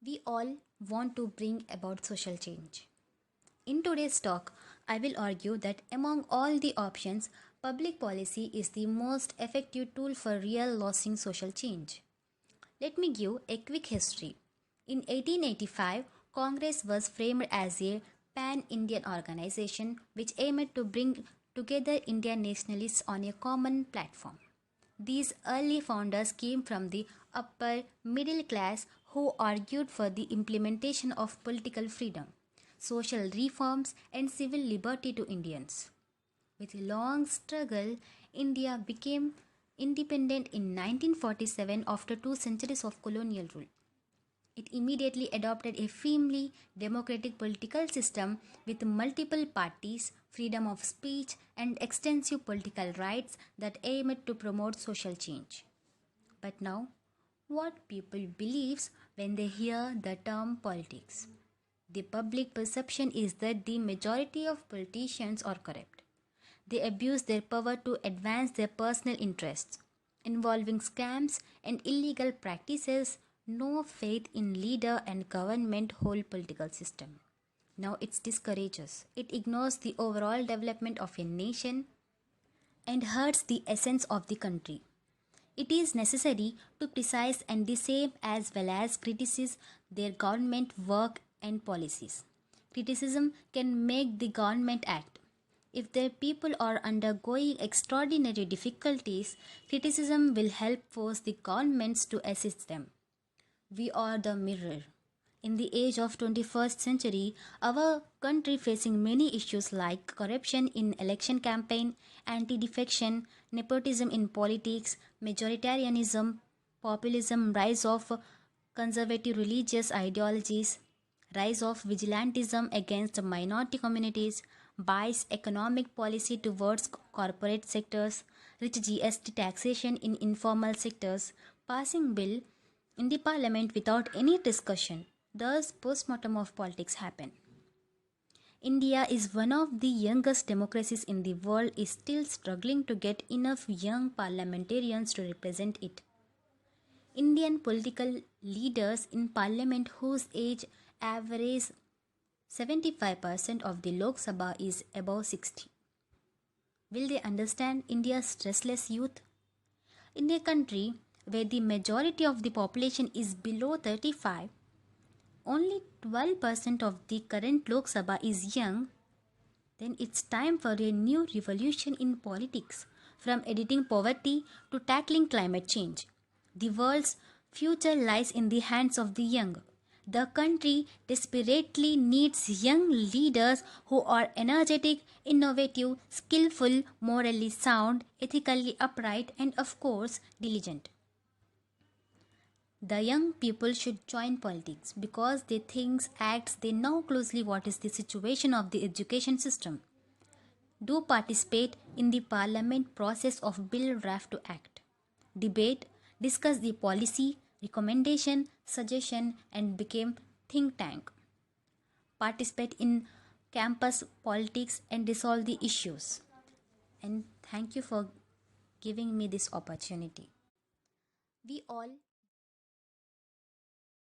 We all want to bring about social change. In today's talk, I will argue that among all the options, public policy is the most effective tool for real lasting social change. Let me give a quick history. In 1885, Congress was framed as a pan Indian organization which aimed to bring together Indian nationalists on a common platform. These early founders came from the upper middle class who argued for the implementation of political freedom, social reforms, and civil liberty to Indians. With a long struggle, India became independent in 1947 after 2 centuries of colonial rule. It immediately adopted a firmly democratic political system with multiple parties, freedom of speech, and extensive political rights that aimed to promote social change. But now, what people believes when they hear the term politics? The public perception is that the majority of politicians are corrupt. They abuse their power to advance their personal interests, involving scams and illegal practices, no faith in leader and government whole political system. Now it discourages. It ignores the overall development of a nation and hurts the essence of the country. It is necessary to criticize and the same as well as criticize their government work and policies. Criticism can make the government act. If their people are undergoing extraordinary difficulties, criticism will help force the governments to assist them. We are the mirror. In the age of 21st century, our country facing many issues like corruption in election campaign, anti-defection, nepotism in politics, majoritarianism, populism, rise of conservative religious ideologies, rise of vigilantism against minority communities, biased economic policy towards corporate sectors, rich GST taxation in informal sectors, passing bill in the parliament without any discussion. Thus, postmortem of politics happen. India is one of the youngest democracies in the world is still struggling to get enough young parliamentarians to represent it. Indian political leaders in parliament whose age average 75% of the Lok Sabha is above 60. Will they understand India's restless youth? In a country where the majority of the population is below 35, only 12% of the current Lok Sabha is young, then it's time for a new revolution in politics, from editing poverty to tackling climate change. The world's future lies in the hands of the young. The country desperately needs young leaders who are energetic, innovative, skillful, morally sound, ethically upright, and of course, diligent. The young people should join politics because they think, acts, they know closely what is the situation of the education system. Do participate in the parliament process of bill draft to act. Debate, discuss the policy, recommendation, suggestion and become think tank. Participate in campus politics and resolve the issues. And thank you for giving me this opportunity. We all